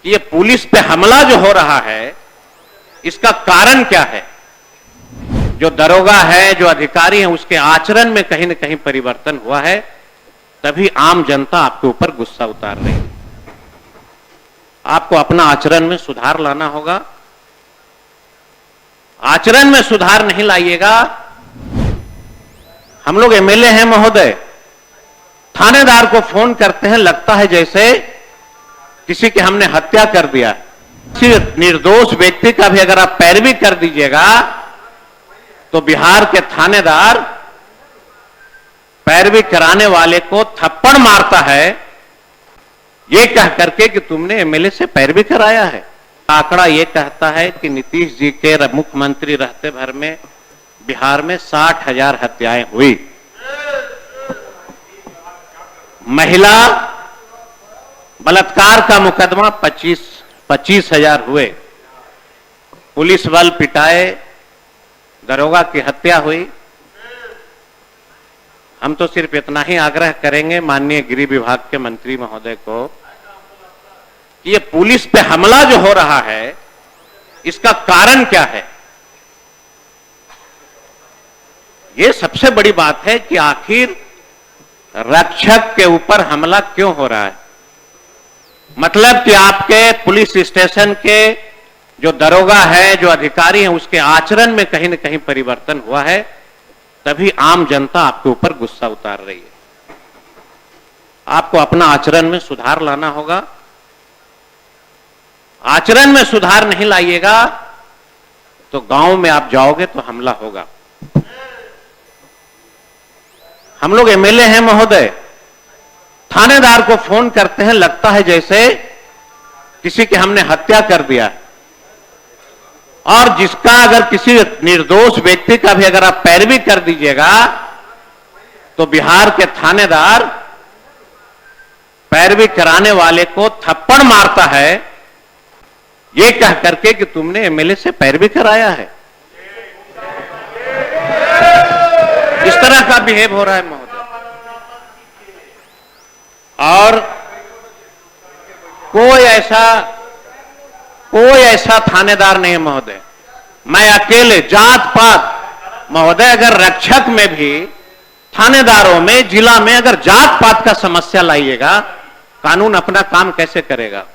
कि ये पुलिस पे हमला जो हो रहा है इसका कारण क्या है। जो दरोगा है, जो अधिकारी है, उसके आचरण में कहीं न कहीं परिवर्तन हुआ है, तभी आम जनता आपके ऊपर गुस्सा उतार रही है। आपको अपना आचरण में सुधार लाना होगा। आचरण में सुधार नहीं लाइएगा। हम लोग एमएलए हैं महोदय, थानेदार को फोन करते हैं, लगता है जैसे किसी की हमने हत्या कर दिया। किसी निर्दोष व्यक्ति का भी अगर आप पैरवी कर दीजिएगा तो बिहार के थानेदार पैरवी कराने वाले को थप्पड़ मारता है, ये कह करके कि तुमने एमएलए से पैरवी कराया है। आंकड़ा ये कहता है कि नीतीश जी के मुख्यमंत्री रहते भर में बिहार में 60,000 हत्याएं हुई। महिला बलात्कार का मुकदमा 25,000 हुए। पुलिस बल पिटाए, दरोगा की हत्या हुई। हम तो सिर्फ इतना ही आग्रह करेंगे माननीय गृह विभाग के मंत्री महोदय को कि ये पुलिस पे हमला जो हो रहा है इसका कारण क्या है। ये सबसे बड़ी बात है कि आखिर रक्षक के ऊपर हमला क्यों हो रहा है। मतलब कि आपके पुलिस स्टेशन के जो दरोगा है, जो अधिकारी हैं, उसके आचरण में कहीं न कहीं परिवर्तन हुआ है, तभी आम जनता आपके ऊपर गुस्सा उतार रही है। आपको अपना आचरण में सुधार लाना होगा। आचरण में सुधार नहीं लाइएगा तो गांव में आप जाओगे तो हमला होगा। हम लोग एमएलए हैं महोदय, थानेदार को फोन करते हैं, लगता है जैसे किसी की हमने हत्या कर दिया। और जिसका अगर किसी निर्दोष व्यक्ति का भी अगर आप पैरवी कर दीजिएगा तो बिहार के थानेदार पैरवी कराने वाले को थप्पड़ मारता है, ये कह करके कि तुमने एमएलए से पैरवी कराया है। इस तरह का बिहेव हो रहा है महोदय। और कोई ऐसा थानेदार नहीं है महोदय। मैं अकेले जात पात महोदय, अगर रक्षक में भी, थानेदारों में, जिला में अगर जात पात का समस्या लाइएगा, कानून अपना काम कैसे करेगा।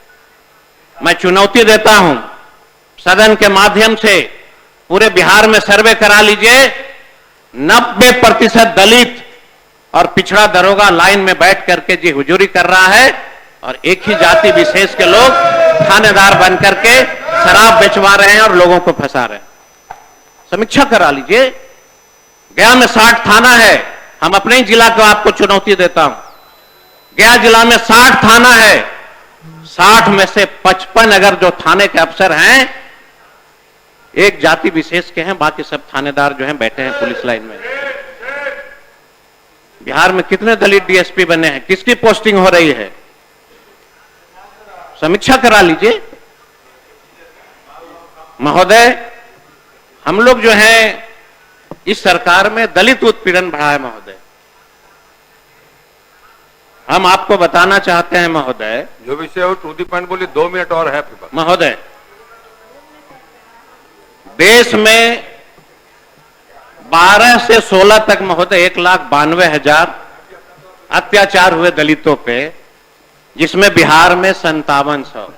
मैं चुनौती देता हूं सदन के माध्यम से, पूरे बिहार में सर्वे करा लीजिए, 90% दलित और पिछड़ा दरोगा लाइन में बैठ करके जी हुजूरी कर रहा है, और एक ही जाति विशेष के लोग थानेदार बन करके शराब बेचवा रहे हैं और लोगों को फंसा रहे हैं। समीक्षा करा लीजिए। गया में 60 थाना है, हम अपने ही जिला को आपको चुनौती देता हूं। गया जिला में 60 थाना है, 60 में से 55 अगर जो थाने के अफसर हैं एक जाति विशेष के हैं, बाकी सब थानेदार जो हैं बैठे हैं पुलिस लाइन में। बिहार में कितने दलित डीएसपी बने हैं, किसकी पोस्टिंग हो रही है, समीक्षा करा लीजिए महोदय। हम लोग जो हैं इस सरकार में दलित उत्पीड़न बढ़ा है महोदय। हम आपको बताना चाहते हैं महोदय, जो विषय हो टू दी पॉइंट बोलिए। 2 मिनट और है महोदय। देश में 12 से 16 तक महोदय 1,92,000 अत्याचार हुए दलितों पे, जिसमें बिहार में 5700।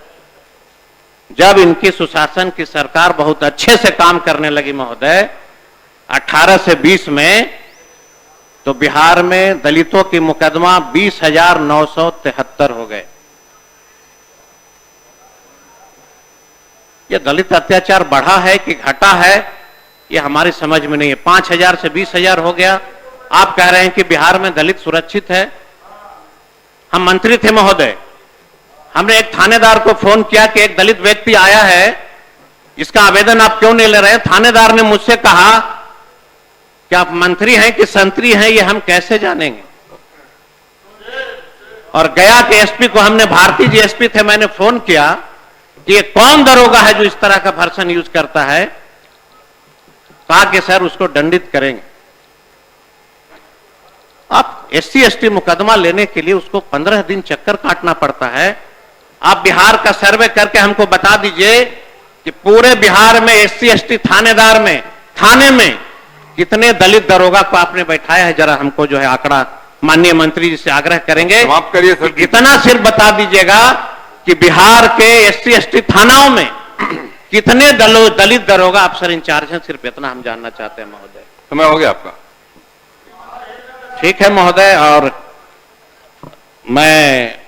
जब इनकी सुशासन की सरकार बहुत अच्छे से काम करने लगी महोदय 18 से 20 में, तो बिहार में दलितों की मुकदमा 20,973 हो गए। ये दलित अत्याचार बढ़ा है कि घटा है, ये हमारी समझ में नहीं है। 5,000 से 20,000 हो गया। आप कह रहे हैं कि बिहार में दलित सुरक्षित है। हम मंत्री थे महोदय, हमने एक थानेदार को फोन किया कि एक दलित व्यक्ति आया है, इसका आवेदन आप क्यों नहीं ले रहे। थानेदार ने मुझसे कहा कि आप मंत्री हैं कि संतरी हैं, ये हम कैसे जानेंगे। और गया के एसपी को, हमने भारतीय जी एसपी थे, मैंने फोन किया कि ये कौन दरोगा है जो इस तरह का वर्सन यूज करता है। कहा कि सर उसको दंडित करेंगे। आप एससी एसटी मुकदमा लेने के लिए उसको 15 दिन चक्कर काटना पड़ता है। आप बिहार का सर्वे करके हमको बता दीजिए कि पूरे बिहार में एससी एसटी थानेदार में थाने में कितने दलित दरोगा को आपने बैठाया है, जरा हमको जो है आंकड़ा माननीय मंत्री जी से आग्रह करेंगे। समाप्त करिए सर। इतना सिर्फ बता दीजिएगा कि बिहार के एससी एसटी थानाओं में कितने दलित दरोगा अफसर इंचार्ज हैं, सिर्फ इतना हम जानना चाहते हैं महोदय। समय हो गया आपका। ठीक है महोदय, और मैं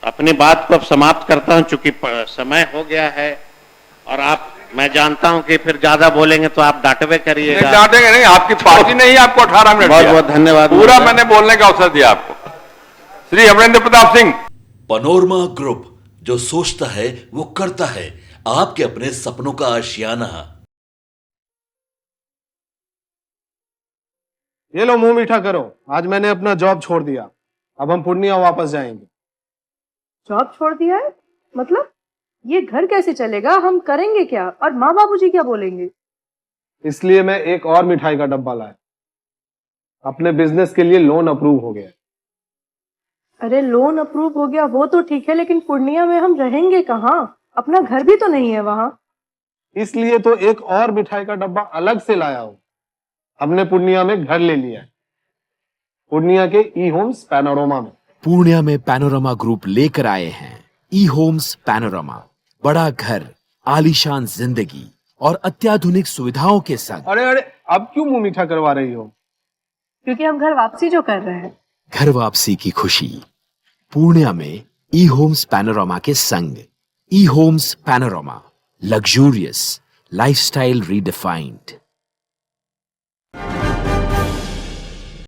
अपनी बात को अब समाप्त करता हूं, चूंकि समय हो गया है और मैं जानता हूं कि फिर ज्यादा बोलेंगे तो आप डांटवे करिएगा। नहीं डांटेंगे नहीं, आपकी पार्टी ने ही आपको 18 मिनट बहुत बहुत धन्यवाद। पूरा मैंने बोलने का अवसर दिया आपको। श्री अमरेंद्र प्रताप सिंह। पैनोरमा ग्रुप, जो सोचता है वो करता है, आपके अपने सपनों का आशियाना। ये लो मुंह मीठा करो, आज मैंने अपना जॉब छोड़ दिया, अब हम पूर्णिया वापस जाएंगे। जॉब छोड़ दिया है? मतलब ये घर कैसे चलेगा, हम करेंगे क्या, और माँ बाबूजी क्या बोलेंगे? इसलिए मैं एक और मिठाई का डब्बा लाया, अपने बिजनेस के लिए लोन अप्रूव हो गया। अरे लोन अप्रूव हो गया वो तो ठीक है, लेकिन पूर्णिया में हम रहेंगे कहाँ? अपना घर भी तो नहीं है वहां। इसलिए तो एक और मिठाई का डब्बा अलग से लाया हूं। हमने पूर्णिया में घर ले लिया है, पूर्णिया के ई होम्स पैनोरमा में। पूर्णिया में पैनोरमा ग्रुप लेकर आए हैं ई होम्स पैनोरमा, बड़ा घर, आलीशान जिंदगी और अत्याधुनिक सुविधाओं के संग। अरे अरे, अब क्यों मुंह मीठा करवा रही हो? क्योंकि हम घर वापसी जो कर रहे हैं। घर वापसी की खुशी पूर्णिया में ई होम्स पैनोरमा के संग। E homes panorama, luxurious lifestyle redefined.